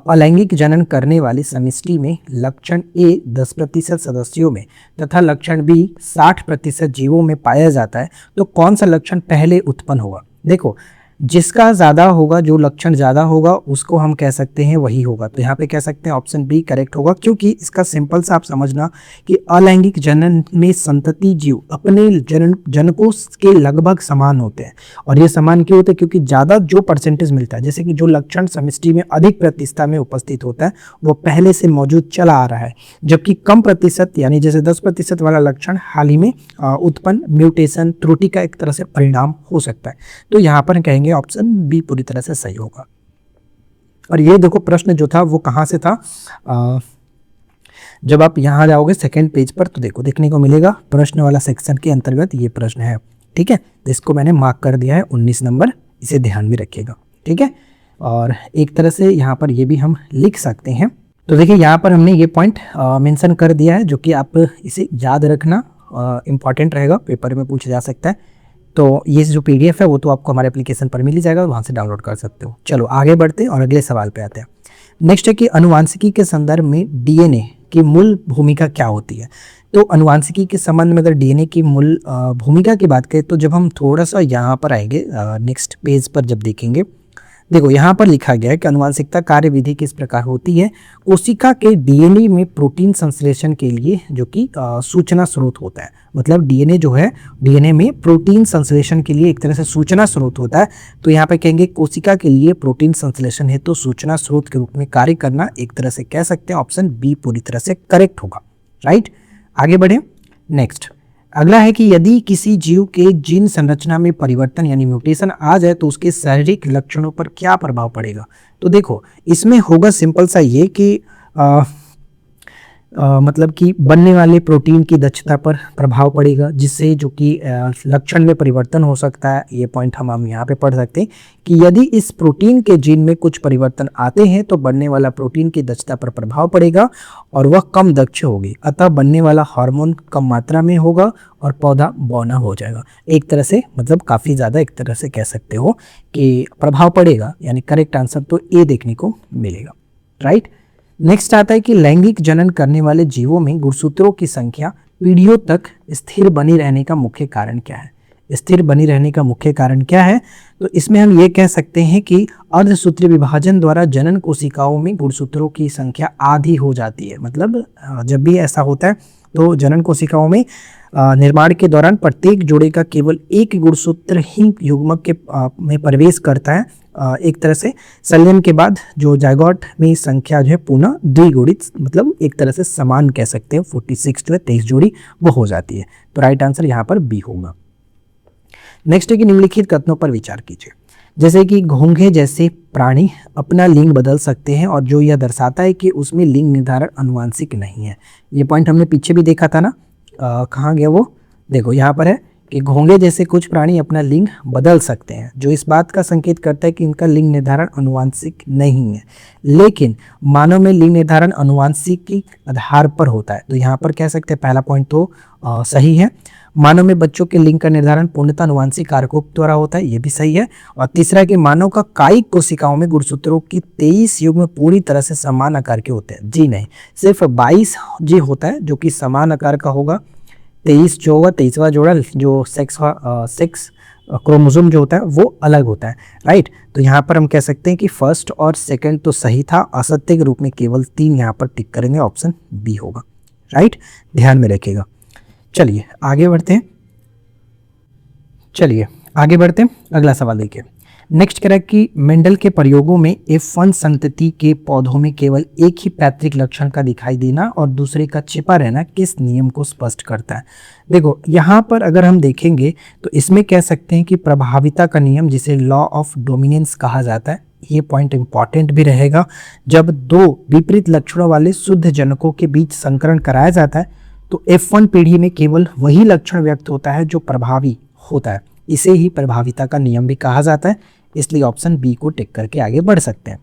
अलैंगिक जनन करने वाली समष्टि में लक्षण ए 10% सदस्यों में तथा लक्षण बी 60% जीवों में पाया जाता है, तो कौन सा लक्षण पहले उत्पन्न होगा। देखो, जिसका ज़्यादा होगा, जो लक्षण ज़्यादा होगा उसको हम कह सकते हैं वही होगा, तो यहाँ पे कह सकते हैं ऑप्शन बी करेक्ट होगा, क्योंकि इसका सिंपल सा आप समझना कि अलैंगिक जनन में संतति जीव अपने जनकों के लगभग समान होते हैं। और ये समान क्यों होते हैं, क्योंकि ज़्यादा जो परसेंटेज मिलता है, जैसे कि जो लक्षण समष्टि में अधिक प्रतिशतता में उपस्थित होता है वो पहले से मौजूद चला आ रहा है, जबकि कम प्रतिशत यानी जैसे 10% वाला लक्षण हाल ही में उत्पन्न म्यूटेशन त्रुटि का एक तरह से परिणाम हो सकता है। तो यहाँ पर कहेंगे ऑप्शन बी पूरी तरह से सही होगा। और ये देखो प्रश्न जो था वो कहां से था, जब आप यहां जाओगे सेकंड पेज पर तो देखो देखने को मिलेगा, प्रश्न वाला सेक्शन के अंतर्गत ये प्रश्न है, ठीक है। तो इसको मैंने मार्क कर दिया है 19 नंबर, इसे ध्यान में रखिएगा, ठीक है। और एक तरह से यहाँ पर ये भी हम लिख सकते हैं। तो देखिए यहाँ पर हमने ये पॉइंट मेंशन कर दिया है, जो कि आप इसे याद रखना इंपॉर्टेंट रहेगा, पेपर में पूछा जा सकता है। तो ये जो पीडीएफ है वो तो आपको हमारे एप्लीकेशन पर मिल ही जाएगा, वहाँ से डाउनलोड कर सकते हो। चलो आगे बढ़ते हैं और अगले सवाल पे आते हैं। नेक्स्ट है कि अनुवांशिकी के संदर्भ में डीएनए की मूल भूमिका क्या होती है। तो अनुवांशिकी के संबंध में अगर डीएनए की मूल भूमिका की बात करें, तो जब हम थोड़ा सा यहाँ पर आएंगे नेक्स्ट पेज पर जब देखेंगे, देखो यहाँ पर लिखा गया है कि अनुवांशिकता कार्य विधि किस प्रकार होती है। कोशिका के डीएनए में प्रोटीन संश्लेषण के लिए जो कि सूचना स्रोत होता है, मतलब डीएनए जो है, डीएनए में प्रोटीन संश्लेषण के लिए एक तरह से सूचना स्रोत होता है। तो यहाँ पे कहेंगे कोशिका के लिए प्रोटीन संश्लेषण है तो सूचना स्रोत के रूप में कार्य करना, एक तरह से कह सकते हैं ऑप्शन बी पूरी तरह से करेक्ट होगा, राइट। आगे बढ़े। नेक्स्ट अगला है कि यदि किसी जीव के जीन संरचना में परिवर्तन यानी म्यूटेशन आ जाए तो उसके शारीरिक लक्षणों पर क्या प्रभाव पड़ेगा। तो देखो इसमें होगा सिंपल सा ये कि मतलब कि बनने वाले प्रोटीन की दक्षता पर प्रभाव पड़ेगा, जिससे जो कि लक्षण में परिवर्तन हो सकता है। ये पॉइंट हम यहाँ पे पढ़ सकते हैं कि यदि इस प्रोटीन के जीन में कुछ परिवर्तन आते हैं तो बनने वाला प्रोटीन की दक्षता पर प्रभाव पड़ेगा और वह कम दक्ष होगी, अतः बनने वाला हार्मोन कम मात्रा में होगा और पौधा बौना हो जाएगा। एक तरह से मतलब काफ़ी ज़्यादा एक तरह से कह सकते हो कि प्रभाव पड़ेगा, यानी करेक्ट आंसर तो ए देखने को मिलेगा, राइट। नेक्स्ट आता है कि लैंगिक जनन करने वाले जीवों में गुणसूत्रों की संख्या पीढ़ियों तक स्थिर बनी रहने का मुख्य कारण क्या है। स्थिर बनी रहने का मुख्य कारण क्या है, तो इसमें हम ये कह सकते हैं कि अर्धसूत्रीय विभाजन द्वारा जनन कोशिकाओं में गुणसूत्रों की संख्या आधी हो जाती है। मतलब जब भी ऐसा होता है तो जनन कोशिकाओं में निर्माण के दौरान प्रत्येक जोड़े का केवल एक गुणसूत्र ही युग्मक के में प्रवेश करता है एक तरह से संलयन के बाद जो जायगोट में संख्या जो है पुनः द्विगुणित, मतलब एक तरह से समान कह सकते हैं, 46 जो है 23 जोड़ी वो हो जाती है। तो राइट आंसर यहाँ पर बी होगा। नेक्स्ट है कि निम्नलिखित कथनों पर विचार कीजिए। जैसे कि घोंघे जैसे प्राणी अपना लिंग बदल सकते हैं और जो यह दर्शाता है कि उसमें लिंग निर्धारण आनुवांशिक नहीं है। ये पॉइंट हमने पीछे भी देखा था ना, कहाँ गया वो, देखो यहाँ पर है कि घोंघे जैसे कुछ प्राणी अपना लिंग बदल सकते हैं, जो इस बात का संकेत करता है कि इनका लिंग निर्धारण आनुवांशिक नहीं है। लेकिन मानव में लिंग निर्धारण आनुवांशिक के आधार पर होता है। तो यहाँ पर कह सकते हैं पहला पॉइंट तो सही है। मानव में बच्चों के लिंग का निर्धारण पूर्णतः आनुवांशिक कारकों द्वारा होता है, ये भी सही है। और तीसरा है कि मानव का कायिक कोशिकाओं में गुणसूत्रों की 23 युग्म पूरी तरह से समान आकार के होते हैं। जी नहीं, सिर्फ 22 जी होता है जो कि समान आकार का होगा। 23 जो होगा, 23वां जोड़ा जो सेक्स क्रोमोसोम जो होता है वो अलग होता है, राइट। तो यहाँ पर हम कह सकते हैं कि फर्स्ट और सेकंड तो सही था, असत्य के रूप में केवल 3 यहाँ पर टिक करेंगे, ऑप्शन बी होगा, राइट, ध्यान में रखिएगा। चलिए आगे बढ़ते हैं, अगला सवाल देखिए। नेक्स्ट कह रहा है कि मेंडल के प्रयोगों में F1 संतति के पौधों में केवल एक ही पैतृक लक्षण का दिखाई देना और दूसरे का छिपा रहना किस नियम को स्पष्ट करता है। देखो यहाँ पर अगर हम देखेंगे तो इसमें कह सकते हैं कि प्रभाविता का नियम, जिसे लॉ ऑफ डोमिनेंस कहा जाता है, ये पॉइंट इंपॉर्टेंट भी रहेगा। जब दो विपरीत लक्षणों वाले शुद्ध जनकों के बीच संकरण कराया जाता है तो F1 पीढ़ी में केवल वही लक्षण व्यक्त होता है जो प्रभावी होता है। इसे ही प्रभाविता का नियम भी कहा जाता है, इसलिए ऑप्शन बी को टिक करके आगे बढ़ सकते हैं।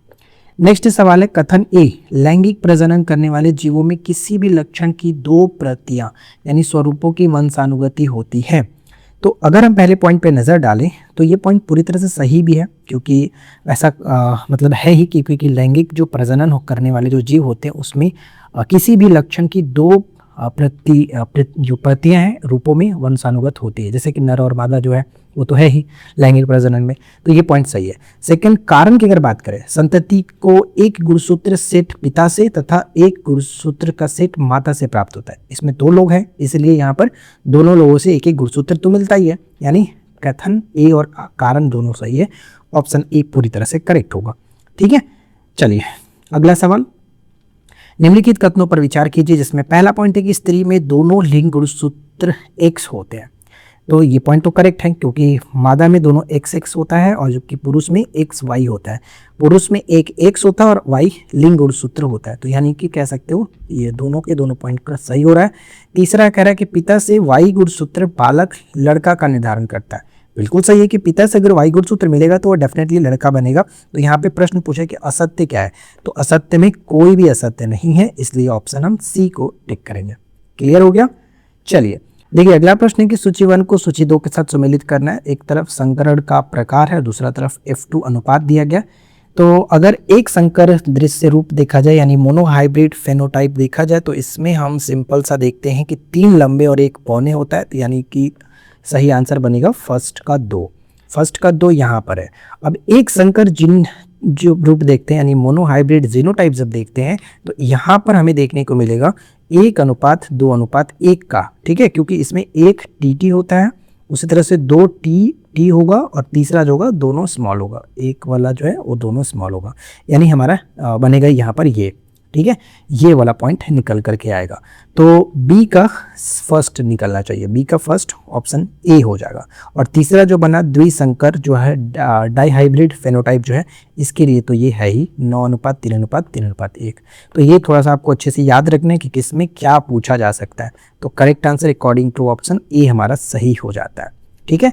नेक्स्ट सवाल है, कथन ए, लैंगिक प्रजनन करने वाले जीवों में किसी भी लक्षण की 2 प्रतियां यानी स्वरूपों की वंशानुगति होती है। तो अगर हम पहले पॉइंट पे नज़र डालें तो ये पॉइंट पूरी तरह से सही भी है, क्योंकि ऐसा मतलब है ही कि क्योंकि लैंगिक जो प्रजनन करने वाले जो जीव होते हैं उसमें किसी भी लक्षण की 2 जो प्रतियां हैं रूपों में वंशानुगत होती है, जैसे कि नर और मादा जो है वो तो है ही लैंगिक प्रजनन में। तो ये पॉइंट सही है। सेकंड, कारण की अगर बात करें, संतति को एक गुणसूत्र सेट पिता से तथा एक गुणसूत्र का सेट माता से प्राप्त होता है। इसमें 2 लोग हैं, इसलिए यहाँ पर दोनों लोगों से एक एक गुणसूत्र तो मिलता ही है, यानी कथन ए और कारण दोनों सही है। ऑप्शन ए पूरी तरह से करेक्ट होगा, ठीक है। चलिए अगला सवाल, निम्नलिखित कथनों पर विचार कीजिए, जिसमें पहला पॉइंट है कि स्त्री में दोनों लिंग गुणसूत्र X होते हैं। तो ये पॉइंट तो करेक्ट है, क्योंकि मादा में दोनों XX होता है और जबकि पुरुष में XY होता है। पुरुष में एक X होता है और Y लिंग गुणसूत्र होता है। तो यानी कि कह सकते हो ये दोनों के दोनों पॉइंट का सही हो रहा है। तीसरा कह रहा है कि पिता से Y गुणसूत्र बालक लड़का का निर्धारण करता है। बिल्कुल सही है कि पिता से अगर Y गुणसूत्र मिलेगा तो वो डेफिनेटली लड़का बनेगा। तो यहाँ पे प्रश्न पूछा कि असत्य क्या है, तो असत्य में कोई भी असत्य नहीं है, इसलिए ऑप्शन हम सी को टिक करेंगे। क्लियर हो गया। चलिए देखिए अगला प्रश्न है कि सूची 1 को सूची 2 के साथ सम्मिलित करना है। एक तरफ संकरण का प्रकार है, दूसरा तरफ F2 अनुपात दिया गया। तो अगर एक संकर दृश्य रूप देखा जाए यानी मोनोहाइब्रिड फेनोटाइप देखा जाए तो इसमें हम सिंपल सा देखते हैं कि 3 लंबे और 1 पौने होता है, तो यानी कि सही आंसर बनेगा फर्स्ट का 2 यहाँ पर है। अब एक संकर जिन जो रूप देखते हैं यानी मोनोहाइब्रिड जीनोटाइप जब देखते हैं तो यहाँ पर हमें देखने को मिलेगा 1:2:1 का, ठीक है, क्योंकि इसमें एक टी होता है, उसी तरह से 2 टी होगा और तीसरा जो होगा दोनों स्मॉल होगा, एक वाला जो है वो दोनों स्मॉल होगा, यानी हमारा बनेगा यहाँ पर ये, ठीक है, ये वाला पॉइंट निकल करके आएगा। तो बी का फर्स्ट निकलना चाहिए, बी का फर्स्ट ऑप्शन ए हो जाएगा। और तीसरा जो बना द्विसंकर जो है डाइहाइब्रिड फेनोटाइप जो है, इसके लिए तो ये है ही 9:3:3:1। तो ये थोड़ा सा आपको अच्छे से याद रखना है कि किसमें क्या पूछा जा सकता है। तो correct answer according to option A हमारा सही हो जाता है, ठीक है।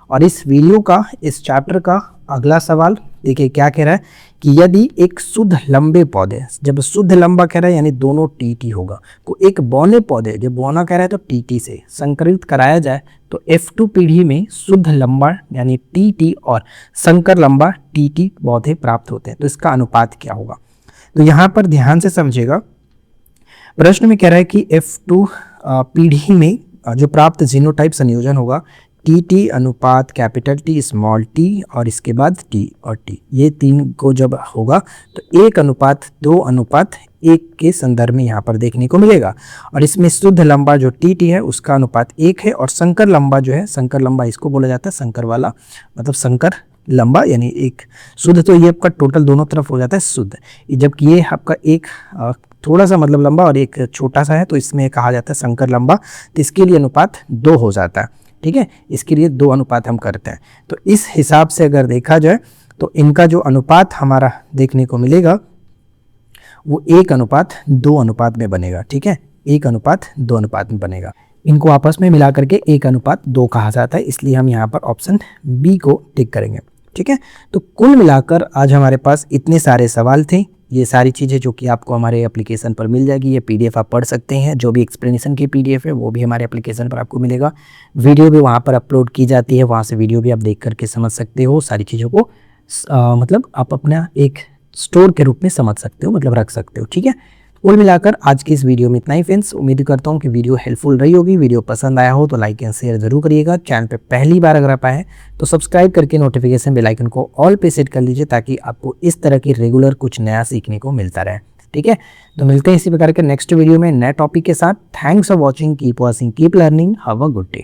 और इस वीडियो का, इस चैप्टर का अगला सवाल देखिए क्या कह रहा है कि यदि एक शुद्ध लंबे पौधे, जब शुद्ध लंबा कह रहा है यानी दोनों टी होगा, तो एक बौने पौधे, जब बौना कह रहा है तो टी से संकरित कराया जाए तो F2 पीढ़ी में शुद्ध लंबा यानी टी और संकर लंबा टी पौधे प्राप्त होते हैं। तो इसका अनुपात क्या होगा। तो यहाँ पर ध्यान से समझिएगा, प्रश्न में कह रहा है कि F2 पीढ़ी में जो प्राप्त जीनोटाइप संयोजन होगा टी अनुपात कैपिटल टी स्मॉल टी और इसके बाद टी और टी, ये 3 को जब होगा तो 1:2:1 के संदर्भ में यहाँ पर देखने को मिलेगा। और इसमें शुद्ध लंबा जो टी है उसका अनुपात 1 है और संकर लंबा जो है, संकर लंबा इसको बोला जाता है, संकर वाला मतलब संकर लंबा, यानी एक शुद्ध, तो ये आपका टोटल दोनों तरफ हो जाता है शुद्ध। जबकि ये आपका एक थोड़ा सा मतलब लंबा और एक छोटा सा है, तो इसमें कहा जाता है संकर लंबा। तो इसके लिए अनुपात 2 हो जाता है। ठीक है, इसके लिए 2 अनुपात हम करते हैं। तो इस हिसाब से अगर देखा जाए तो इनका जो अनुपात हमारा देखने को मिलेगा वो 1:2 अनुपात में बनेगा। ठीक है, 1:2 अनुपात में बनेगा। इनको आपस में मिला करके 1:2 कहा जाता है, इसलिए हम यहाँ पर ऑप्शन बी को टिक करेंगे। ठीक है, तो कुल मिलाकर आज हमारे पास इतने सारे सवाल थे। ये सारी चीज़ें जो कि आपको हमारे एप्लीकेशन पर मिल जाएगी, ये पीडीएफ आप पढ़ सकते हैं। जो भी एक्सप्लेनेशन की पीडीएफ है वो भी हमारे एप्लीकेशन पर आपको मिलेगा। वीडियो भी वहाँ पर अपलोड की जाती है, वहाँ से वीडियो भी आप देख करके समझ सकते हो सारी चीज़ों को। मतलब आप अपना एक स्टोर के रूप में समझ सकते हो, मतलब रख सकते हो। ठीक है, कुल मिलाकर आज की इस वीडियो में इतना ही फ्रेंड्स। उम्मीद करता हूँ कि वीडियो हेल्पफुल रही होगी। वीडियो पसंद आया हो तो लाइक एंड शेयर जरूर करिएगा। चैनल पे पहली बार अगर आप आए तो सब्सक्राइब करके नोटिफिकेशन बेल आइकन को ऑल पे सेट कर लीजिए, ताकि आपको इस तरह की रेगुलर कुछ नया सीखने को मिलता रहे। ठीक है, तो मिलते हैं इसी प्रकार के नेक्स्ट वीडियो में नए टॉपिक के साथ। Thanks for watching, keep watching, keep learning, have a good day.